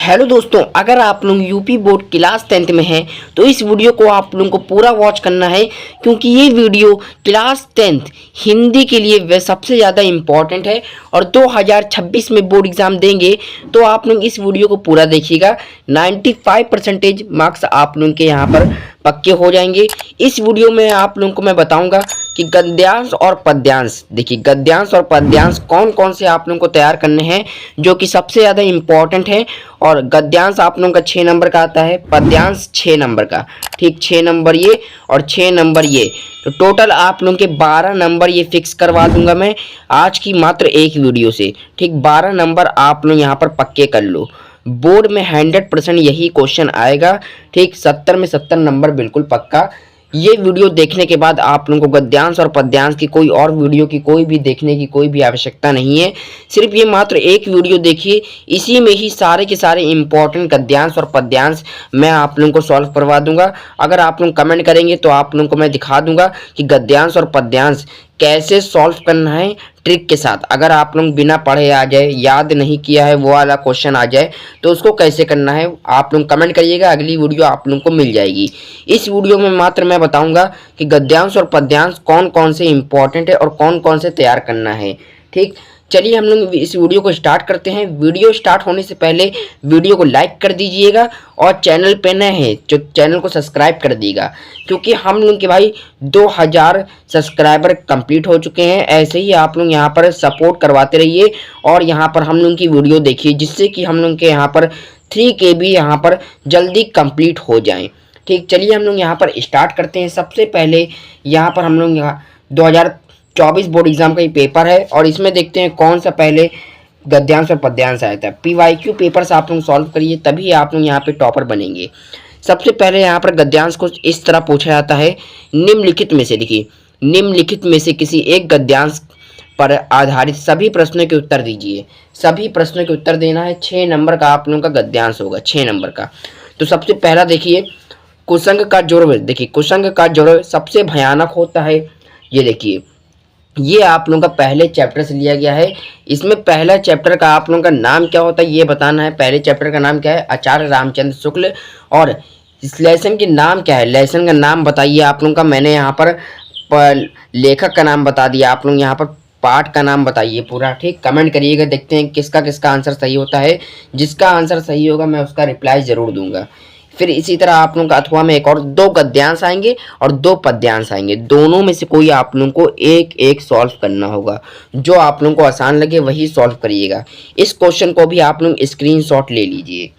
Hello दोस्तों, अगर आप लोग यूपी बोर्ड क्लास 10th में हैं तो इस वीडियो को आप लोगों को पूरा वॉच करना है, क्योंकि ये वीडियो क्लास 10th हिंदी के लिए वह सबसे ज़्यादा इम्पॉर्टेंट है। और 2026 में बोर्ड एग्ज़ाम देंगे तो आप लोग इस वीडियो को पूरा देखिएगा। 95% मार्क्स आप लोगों के यहाँ पर पक्के हो जाएंगे। इस वीडियो में आप लोगों को मैं बताऊंगा कि गद्यांश और पद्यांश, देखिए गद्यांश और पद्यांश कौन कौन से आप लोगों को तैयार करने हैं जो कि सबसे ज़्यादा इम्पॉर्टेंट है। और गद्यांश आप लोगों का 6 नंबर का आता है, पद्यांश 6 नंबर का, ठीक 6 नंबर ये और 6 नंबर ये, तो टोटल आप लोगों के 12 नंबर ये फिक्स करवा दूंगा मैं आज की मात्र एक वीडियो से। ठीक 12 नंबर आप लोग यहाँ पर पक्के कर लो। बोर्ड में 100% यही क्वेश्चन आएगा। ठीक 70 में 70 नंबर बिल्कुल पक्का। ये वीडियो देखने के बाद आप लोगों को गद्यांश और पद्यांश की कोई और वीडियो की कोई भी देखने की कोई भी आवश्यकता नहीं है। सिर्फ ये मात्र एक वीडियो देखिए, इसी में ही सारे के सारे इंपॉर्टेंट गद्यांश और पद्यांश मैं आप लोगों को सॉल्व करवा दूंगा। अगर आप लोग कमेंट करेंगे तो आप लोगों को मैं दिखा दूंगा कि गद्यांश और पद्यांश कैसे सॉल्व करना है ट्रिक के साथ। अगर आप लोग बिना पढ़े आ जाए, याद नहीं किया है वो वाला क्वेश्चन आ जाए तो उसको कैसे करना है आप लोग कमेंट करिएगा, अगली वीडियो आप लोगों को मिल जाएगी। इस वीडियो में मात्र मैं बताऊंगा कि गद्यांश और पद्यांश कौन कौन से इंपॉर्टेंट है और कौन कौन से तैयार करना है। ठीक, चलिए हम लोग इस वीडियो को स्टार्ट करते हैं। वीडियो स्टार्ट होने से पहले वीडियो को लाइक कर दीजिएगा और चैनल पे नए हैं जो चैनल को सब्सक्राइब कर दीजिएगा, क्योंकि हम लोग के भाई 2000 सब्सक्राइबर कंप्लीट हो चुके हैं। ऐसे ही आप लोग यहाँ पर सपोर्ट करवाते रहिए और यहाँ पर हम लोग की वीडियो देखिए, जिससे कि हम लोग के यहाँ पर 3KB यहाँ पर जल्दी कंप्लीट हो जाएं। ठीक, चलिए हम लोग यहाँ पर स्टार्ट करते हैं। सबसे पहले यहाँ पर हम लोग यहाँ 2024 बोर्ड एग्जाम का ये पेपर है और इसमें देखते हैं कौन सा पहले गद्यांश और पद्यांश आया था। PYQ पेपर से आप लोग सॉल्व करिए, तभी आप लोग यहाँ पे टॉपर बनेंगे। सबसे पहले यहाँ पर गद्यांश को इस तरह पूछा जाता है, निम्नलिखित में से, देखिए निम्नलिखित में से किसी एक गद्यांश पर आधारित सभी प्रश्नों के उत्तर दीजिए। सभी प्रश्नों के उत्तर देना है। 6 नंबर का आप लोगों का गद्यांश होगा, 6 नंबर का। तो सबसे पहला देखिए, कुसंग का जोड़। देखिए कुसंग का जोड़ सबसे भयानक होता है। ये देखिए, ये आप लोगों का पहले चैप्टर से लिया गया है। इसमें पहला चैप्टर का आप लोगों का नाम क्या होता है ये बताना है। पहले चैप्टर का नाम क्या है? आचार्य रामचंद्र शुक्ल। और इस लेसन के नाम क्या है? लेसन का नाम बताइए आप लोगों का। मैंने यहाँ पर लेखक का नाम बता दिया, आप लोग यहाँ पर पाठ का नाम बताइए पूरा। ठीक, कमेंट करिएगा, देखते हैं किसका किसका आंसर सही होता है। जिसका आंसर सही होगा मैं उसका रिप्लाई ज़रूर दूंगा। फिर इसी तरह आप लोगों का अथवा में एक और 2 गद्यांश आएंगे और 2 पद्यांश आएंगे। दोनों में से कोई आप लोगों को एक एक सॉल्व करना होगा। जो आप लोगों को आसान लगे वही सॉल्व करिएगा। इस क्वेश्चन को भी आप लोग स्क्रीनशॉट ले लीजिए।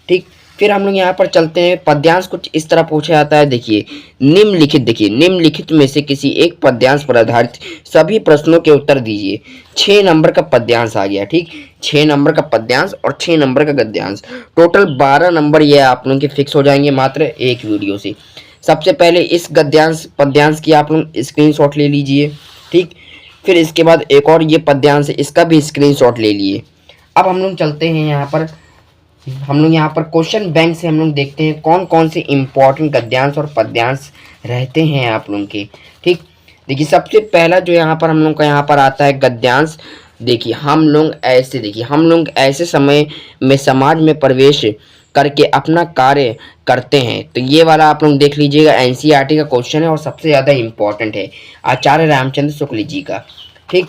ठीक, फिर हम लोग यहाँ पर चलते हैं। पद्यांश कुछ इस तरह पूछा जाता है, देखिए निम्नलिखित, देखिए निम्नलिखित में से किसी एक पद्यांश पर आधारित सभी प्रश्नों के उत्तर दीजिए। 6 नंबर का पद्यांश आ गया। ठीक, 6 नंबर का पद्यांश और 6 नंबर का गद्यांश, टोटल 12 नंबर ये आप लोगों के फिक्स हो जाएंगे मात्र एक वीडियो से। सबसे पहले इस गद्यांश पद्यांश की आप लोग स्क्रीनशॉट ले लीजिए। ठीक, फिर इसके बाद एक और ये पद्यांश है, इसका भी स्क्रीनशॉट ले लिए। अब हम लोग चलते हैं यहाँ पर, हम लोग यहाँ पर क्वेश्चन बैंक से हम लोग देखते हैं कौन कौन से इंपॉर्टेंट गद्यांश और पद्यांश रहते हैं आप लोगों के। ठीक, देखिए सबसे पहला जो यहाँ पर हम लोग का यहाँ पर आता है गद्यांश। देखिए हम लोग ऐसे, देखिए हम लोग ऐसे समय में समाज में प्रवेश करके अपना कार्य करते हैं। तो ये वाला आप लोग देख लीजिएगा, NCERT का क्वेश्चन है और सबसे ज़्यादा इम्पोर्टेंट है, आचार्य रामचंद्र शुक्ल जी का। ठीक,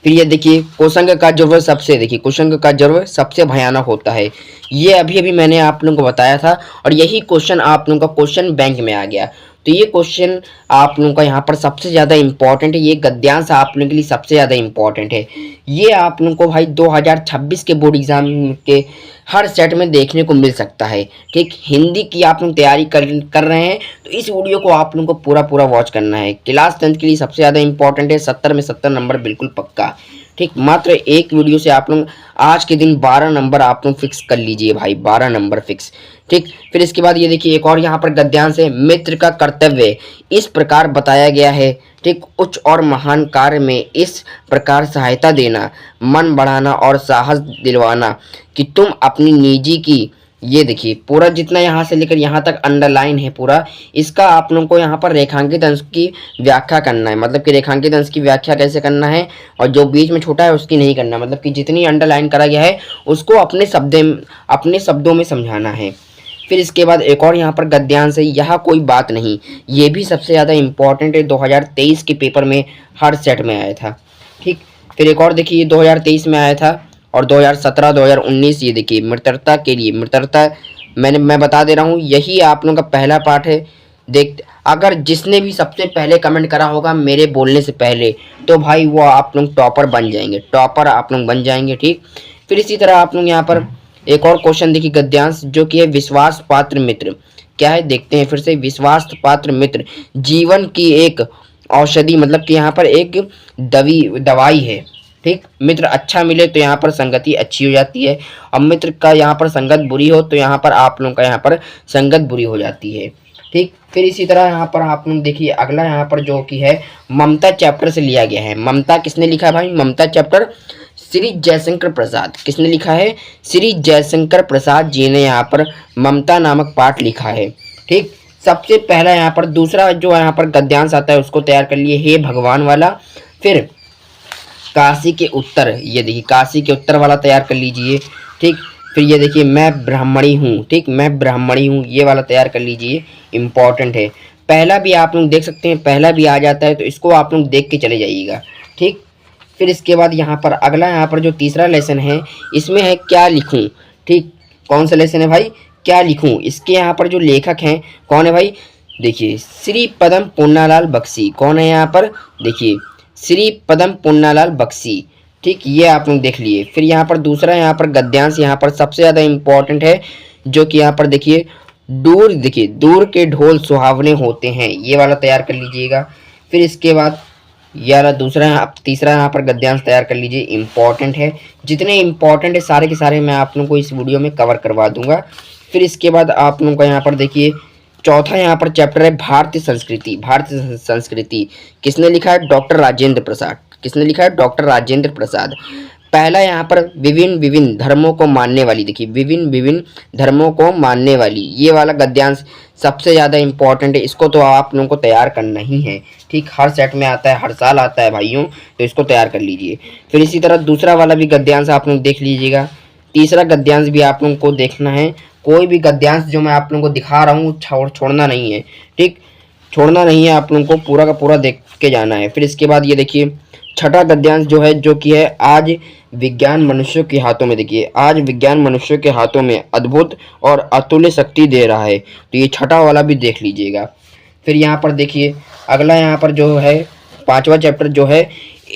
फिर ये देखिए कुसंग का जोड़ सबसे, देखिए कुसंग का जोड़ सबसे भयानक होता है। ये अभी अभी मैंने आप लोगों को बताया था और यही क्वेश्चन आप लोगों का क्वेश्चन बैंक में आ गया। तो ये क्वेश्चन आप लोगों का यहाँ पर सबसे ज़्यादा इंपॉर्टेंट है। ये गद्यांश आप लोगों के लिए सबसे ज़्यादा इंपॉर्टेंट है। ये आप लोगों को भाई 2026 के बोर्ड एग्जाम के हर सेट में देखने को मिल सकता है। ठीक, हिंदी की आप लोग तैयारी कर रहे हैं तो इस वीडियो को आप लोगों को पूरा वॉच करना है। क्लास 10 के लिए सबसे ज़्यादा इंपॉर्टेंट है। 70 में 70 नंबर बिल्कुल पक्का। ठीक, मात्र एक वीडियो से आप लोग आज के दिन 12 नंबर आप लोग फिक्स कर लीजिए भाई, 12 नंबर फिक्स। ठीक, फिर इसके बाद ये देखिए एक और यहाँ पर गद्यांश है, मित्र का कर्तव्य इस प्रकार बताया गया है। ठीक, उच्च और महान कार्य में इस प्रकार सहायता देना, मन बढ़ाना और साहस दिलवाना कि तुम अपनी निजी की ये देखिए पूरा जितना यहाँ से लेकर यहाँ तक अंडरलाइन है पूरा, इसका आप लोगों को यहाँ पर रेखांकित अंश की व्याख्या करना है। मतलब कि रेखांकित अंश की व्याख्या कैसे करना है, और जो बीच में छोटा है उसकी नहीं करना। मतलब कि जितनी अंडरलाइन करा गया है उसको अपने शब्दों में समझाना है। फिर इसके बाद एक और यहाँ पर गद्यांश है, यह कोई बात नहीं, ये भी सबसे ज़्यादा इम्पोर्टेंट है, 2023 के पेपर में हर सेट में आया था। ठीक, फिर एक और देखिए 2023 में आया था, और 2017 2019 ये देखिए मृतरता के लिए, मृतरता मैं बता दे रहा हूँ, यही आप लोगों का पहला पार्ट है। देख, अगर जिसने भी सबसे पहले कमेंट करा होगा मेरे बोलने से पहले, तो भाई वो आप लोग टॉपर बन जाएंगे, टॉपर आप लोग बन जाएंगे। ठीक, फिर इसी तरह आप लोग यहाँ पर एक और क्वेश्चन देखिए गद्यांश, जो कि है विश्वास पात्र मित्र। क्या है देखते हैं फिर से, विश्वास पात्र मित्र जीवन की एक औषधि, मतलब कि यहाँ पर एक दवाई है। ठीक, मित्र अच्छा मिले तो यहाँ पर संगति अच्छी हो जाती है, और मित्र का यहाँ पर संगत बुरी हो तो यहाँ पर आप लोगों का यहाँ पर संगत बुरी हो जाती है। ठीक, फिर इसी तरह यहाँ पर आप लोग देखिए अगला यहाँ पर जो कि है ममता चैप्टर से लिया गया है। ममता किसने लिखा है भाई? ममता चैप्टर श्री जयशंकर प्रसाद। किसने लिखा है? श्री जयशंकर प्रसाद जी ने यहाँ पर ममता नामक पाठ लिखा है। ठीक, सबसे पहला यहाँ पर दूसरा जो यहाँ पर गद्यांश आता है उसको तैयार कर लिए, हे भगवान वाला। फिर काशी के उत्तर, ये देखिए काशी के उत्तर वाला तैयार कर लीजिए। ठीक, फिर ये देखिए मैं ब्राह्मणी हूँ। ठीक, मैं ब्राह्मणी हूँ, ये वाला तैयार कर लीजिए, इम्पॉर्टेंट है। पहला भी आप लोग देख सकते हैं, पहला भी आ जाता है, तो इसको आप लोग देख के चले जाइएगा। ठीक, फिर इसके बाद यहाँ पर अगला यहाँ पर जो तीसरा लेसन है इसमें है क्या लिखूँ। ठीक, कौन सा लेसन है भाई? क्या लिखूँ। इसके यहाँ पर जो लेखक हैं कौन है भाई? देखिए श्री पदम पुन्नालाल बख्शी। कौन है यहाँ पर? देखिए श्री पदम पुन्नालाल बख्शी। ठीक, ये आप लोग देख लिए। फिर यहाँ पर दूसरा यहाँ पर गद्यांश यहाँ पर सबसे ज़्यादा इम्पोर्टेंट है, जो कि यहाँ पर देखिए दूर, देखिए दूर के ढोल सुहावने होते हैं, ये वाला तैयार कर लीजिएगा। फिर इसके बाद ये वाला दूसरा तीसरा यहाँ पर गद्यांश तैयार कर लीजिए, इम्पॉर्टेंट है। जितने इम्पॉर्टेंट है सारे के सारे मैं आप लोगों को इस वीडियो में कवर करवा दूंगा। फिर इसके बाद आप लोगों का यहाँ पर देखिए चौथा यहाँ पर चैप्टर है भारतीय संस्कृति। भारतीय संस्कृति किसने लिखा है? डॉक्टर राजेंद्र प्रसाद। किसने लिखा है? डॉक्टर राजेंद्र प्रसाद। पहला यहाँ पर विभिन्न विभिन्न धर्मों को मानने वाली, देखिए विभिन्न विभिन्न धर्मों को मानने वाली, ये वाला गद्यांश सबसे ज़्यादा इम्पोर्टेंट है, इसको तो आप लोगों को तैयार करना ही है। ठीक, हर सेट में आता है, हर साल आता है भाइयों, तो इसको तैयार कर लीजिए। फिर इसी तरह दूसरा वाला भी गद्यांश आप लोग देख लीजिएगा, तीसरा गद्यांश भी आप लोगों को देखना है। कोई भी गद्यांश जो मैं आप लोगों को दिखा रहा हूँ छोड़ना नहीं है। ठीक, छोड़ना नहीं है, आप लोगों को पूरा का पूरा देख के जाना है। फिर इसके बाद ये देखिए छठा गद्यांश जो है, जो कि है आज विज्ञान मनुष्यों के हाथों में। देखिए आज विज्ञान मनुष्यों के हाथों में अद्भुत और अतुल्य शक्ति दे रहा है, तो ये छठा वाला भी देख लीजिएगा। फिर यहाँ पर देखिए अगला यहाँ पर जो है पांचवा चैप्टर जो है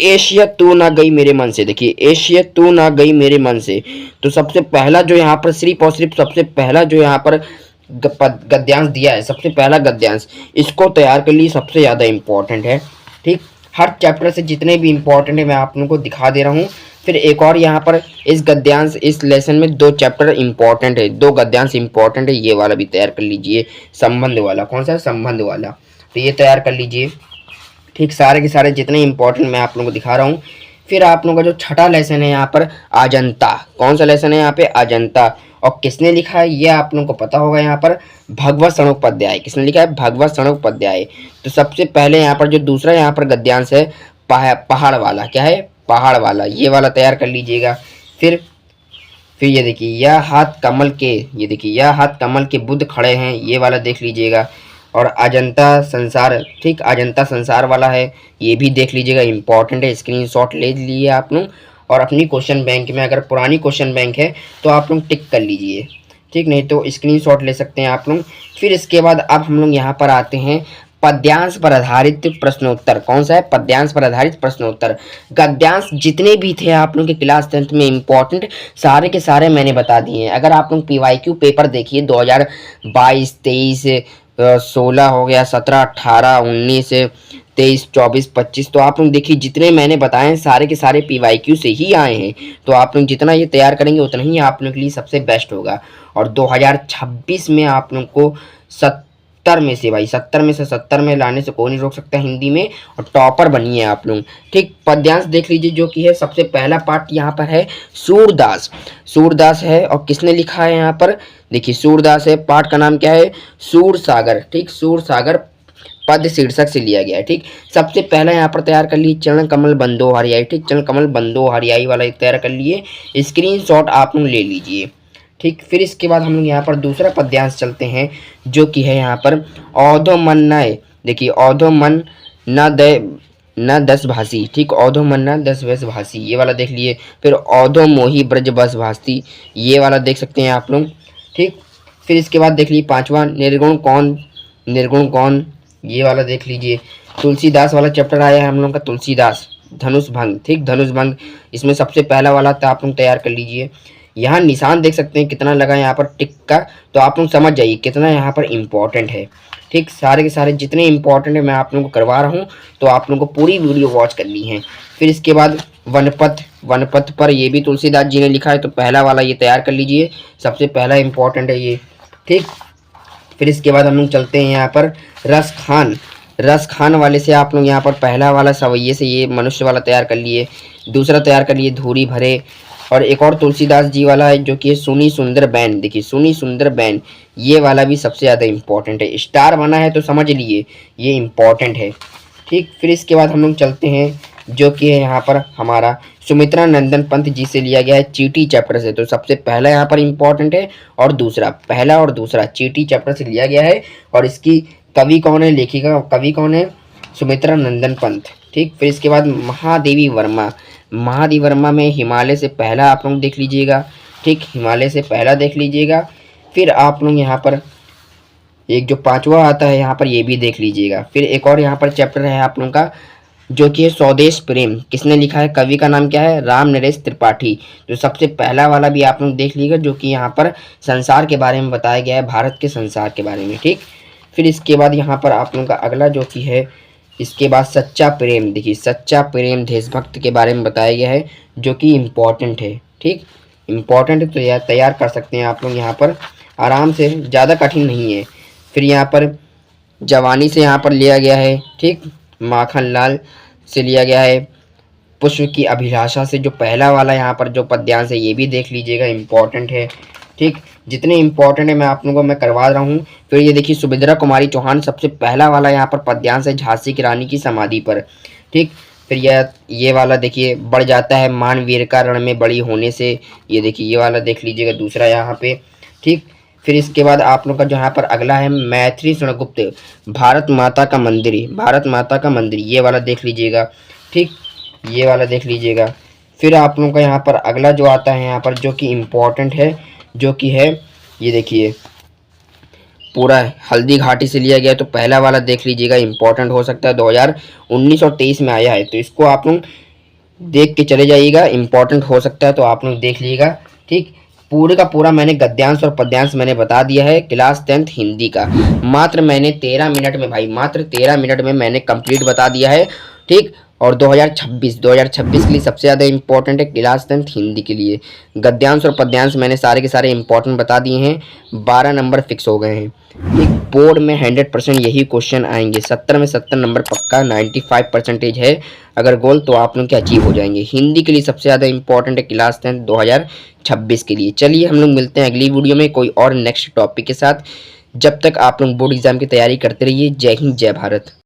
एशिया तू ना गई मेरे मन से। देखिए एशिया तू ना गई मेरे मन से, तो सबसे पहला जो यहाँ पर सिर्फ और सिर्फ सबसे पहला जो यहाँ पर गद्यांश दिया है, सबसे पहला गद्यांश, इसको तैयार कर लिए, सबसे ज़्यादा इम्पोर्टेंट है। ठीक, हर चैप्टर से जितने भी इम्पोर्टेंट है मैं आप लोगों को दिखा दे रहा हूँ। फिर एक और यहाँ पर इस गद्यांश, इस लेसन में दो चैप्टर इम्पोर्टेंट है, दो गद्यांश इम्पोर्टेंट है, ये वाला भी तैयार कर लीजिए, संबंध वाला। कौन सा है? संबंध वाला, तो ये तैयार कर लीजिए। ठीक, सारे के सारे जितने इम्पोर्टेंट मैं आप लोगों को दिखा रहा हूँ। फिर आप लोगों का जो छठा लेसन है यहाँ पर अजंता। कौन सा लेसन है यहाँ पे? अजंता। और किसने लिखा है ये आप लोगों को पता होगा, यहाँ पर भगवत सणोपाध्याय। किसने लिखा है? भगवत सणोपाध्याय। तो सबसे पहले यहाँ पर जो दूसरा यहाँ पर गद्यांश है पहाड़ वाला। क्या है? पहाड़ वाला, ये वाला तैयार कर लीजिएगा। फिर ये देखिए यह हाथ कमल के, ये देखिए यह हाथ कमल के बुद्ध खड़े हैं, ये वाला देख लीजिएगा। और अजंता संसार, ठीक, अजंता संसार वाला है, ये भी देख लीजिएगा, इंपॉर्टेंट है, स्क्रीनशॉट ले लिए आप लोग। और अपनी क्वेश्चन बैंक में अगर पुरानी क्वेश्चन बैंक है तो आप लोग टिक कर लीजिए। ठीक, नहीं तो स्क्रीनशॉट ले सकते हैं आप लोग। फिर इसके बाद अब हम लोग यहाँ पर आते हैं पद्यांश पर आधारित प्रश्नोत्तर। कौन सा है? पद्यांश पर आधारित प्रश्नोत्तर। गद्यांश जितने भी थे आप लोगों के क्लास 10th में इम्पोर्टेंट, सारे के सारे मैंने बता दिए हैं। अगर आप लोग PYQ पेपर देखिए 2022, 23, 16 हो गया, 17, 18, 19, 23, 24, 25, तो आप लोग देखिए जितने मैंने बताए हैं सारे के सारे PYQ से ही आए हैं। तो आप लोग जितना ये तैयार करेंगे उतना ही आप लोग के लिए सबसे बेस्ट होगा। और 2026 में आप लोग को 70 में से भाई, 70 में से 70 में लाने से कोई नहीं रोक सकता हिंदी में, और टॉपर बनिए आप लोग। ठीक, पद्यांश देख लीजिए जो कि है सबसे पहला पार्ट यहाँ पर है सूरदास। सूरदास है, और किसने लिखा है यहाँ पर, देखिए सूरदास है, पाठ का नाम क्या है, सूरसागर। ठीक, सूरसागर पद शीर्षक से लिया गया है। ठीक, सबसे पहला यहाँ पर तैयार कर लिए चरण कमल बंदो हरियाई। ठीक, चरण कमल बंदो हरियाई वाला एक तैयार कर लिए, स्क्रीनशॉट आप लोग ले लीजिए। ठीक, फिर इसके बाद हम लोग यहाँ पर दूसरा पद्यांश चलते हैं जो कि है यहाँ पर औधो मन नय। देखिए औधो मन न दस भाषी। ठीक, औधो मन न दस वैस भाषी, ये वाला देख लिए। फिर औधो मोही ब्रज बस भाषती, ये वाला देख सकते हैं आप लोग। ठीक, फिर इसके बाद देख लीजिए पांचवा निर्गुण कौन, निर्गुण कौन, ये वाला देख लीजिए। तुलसीदास वाला चैप्टर आया है हम लोग का, तुलसीदास धनुष भंग। ठीक, धनुष भंग इसमें सबसे पहला वाला था, आप लोग तैयार कर लीजिए। यहाँ निशान देख सकते हैं कितना लगा यहाँ पर टिक का, तो आप लोग समझ जाइए कितना यहाँ पर इम्पोर्टेंट है। ठीक, सारे के सारे जितने इम्पोर्टेंट है मैं आप लोगों को करवा रहा हूँ, तो आप लोगों को पूरी वीडियो वॉच करनी है। फिर इसके बाद वनपथ, वनपथ पर ये भी तुलसीदास जी ने लिखा है, तो पहला वाला ये तैयार कर लीजिए, सबसे पहला इम्पोर्टेंट है ये। ठीक, फिर इसके बाद हम लोग चलते हैं यहाँ पर रस खान। रस खान वाले से आप लोग यहाँ पर पहला वाला सवैये से ये मनुष्य वाला तैयार कर लिए, दूसरा तैयार कर लिए धूरी भरे, और एक और तुलसीदास जी वाला है जो कि सुनी सुंदर बैन। देखिए सुनी सुंदर बैन, ये वाला भी सबसे ज़्यादा इम्पोर्टेंट है, स्टार बना है तो समझ लिए ये इम्पोर्टेंट है। ठीक, फिर इसके बाद हम लोग चलते हैं जो कि है यहाँ पर हमारा सुमित्रा नंदन पंत जी से लिया गया है चीटी चैप्टर से, तो सबसे पहला यहाँ पर इम्पोर्टेंट है, और दूसरा, पहला और दूसरा चीटी चैप्टर से लिया गया है। और इसकी कवि कौन है, लेखिका कवि कौन है, सुमित्रा नंदन पंत। ठीक, फिर इसके बाद महादेवी वर्मा। महादेवी वर्मा में हिमालय से पहला आप लोग देख लीजिएगा। ठीक, हिमालय से पहला देख लीजिएगा। फिर आप लोग यहाँ पर एक जो पांचवा आता है यहाँ पर ये भी देख लीजिएगा। फिर एक और यहाँ पर चैप्टर है आप लोगों का जो कि है स्वदेश प्रेम, किसने लिखा है, कवि का नाम क्या है, राम नरेश त्रिपाठी। तो सबसे पहला वाला भी आप लोग देख लीजिएगा जो कि यहाँ पर संसार के बारे में बताया गया है, भारत के संसार के बारे में। ठीक, फिर इसके बाद यहाँ पर आप लोगों का अगला जो कि है, इसके बाद सच्चा प्रेम। देखिए सच्चा प्रेम देशभक्त के बारे में बताया गया है जो कि इम्पोर्टेंट है। ठीक, इम्पोर्टेंट तो तैयार कर सकते हैं आप लोग यहाँ पर आराम से, ज़्यादा कठिन नहीं है। फिर यहाँ पर जवानी से यहाँ पर लिया गया है। ठीक, माखन लाल से लिया गया है। पुष्प की अभिलाषा से जो पहला वाला यहाँ पर जो पद्यांश है ये भी देख लीजिएगा, इम्पोर्टेंट है। ठीक, जितने इम्पोर्टेंट है मैं आप लोगों को मैं करवा रहा हूँ। फिर ये देखिए सुभद्रा कुमारी चौहान, सबसे पहला वाला यहाँ पर पद्यांश है झांसी की रानी की समाधि पर। ठीक, फिर ये वाला देखिए बढ़ जाता है मानवीर का रण में बड़ी होने से, ये देखिए ये वाला देख लीजिएगा दूसरा यहाँ पे। ठीक, फिर इसके बाद आप लोग का जो यहाँ पर अगला है मैथिली स्वर्णगुप्त, भारत माता का मंदिर, भारत माता का मंदिर, ये वाला देख लीजिएगा। ठीक, ये वाला देख लीजिएगा। फिर आप लोगों का यहाँ पर अगला जो आता है यहाँ पर जो कि इम्पोर्टेंट है, जो कि है ये देखिए पूरा हल्दी घाटी से लिया गया, तो पहला वाला देख लीजिएगा, इम्पोर्टेंट हो सकता है, 2019 और 23 में आया है, तो इसको आप लोग देख के चले जाइएगा, इम्पोर्टेंट हो सकता है तो आप लोग देख लीजिएगा। ठीक, पूरे का पूरा मैंने गद्यांश और पद्यांश मैंने बता दिया है क्लास 10th हिंदी का, मात्र मैंने 13 मिनट में भाई, मात्र 13 मिनट में मैंने कंप्लीट बता दिया है। ठीक, और 2026 के लिए सबसे ज़्यादा इंपॉर्टेंट है क्लास 10th हिंदी के लिए गद्यांश और पद्यांश मैंने सारे के सारे इंपॉर्टेंट बता दिए हैं, 12 नंबर फिक्स हो गए हैं। ठीक, बोर्ड में 100% यही क्वेश्चन आएंगे, 70 में 70 नंबर पक्का, 95% है अगर गोल तो आप लोग के अचीव हो जाएंगे। हिंदी के लिए सबसे ज़्यादा इंपॉर्टेंट है क्लास 10 2026 के लिए। चलिए हम लोग मिलते हैं अगली वीडियो में कोई और नेक्स्ट टॉपिक के साथ। जब तक आप लोग बोर्ड एग्जाम की तैयारी करते रहिए। जय हिंद, जय भारत।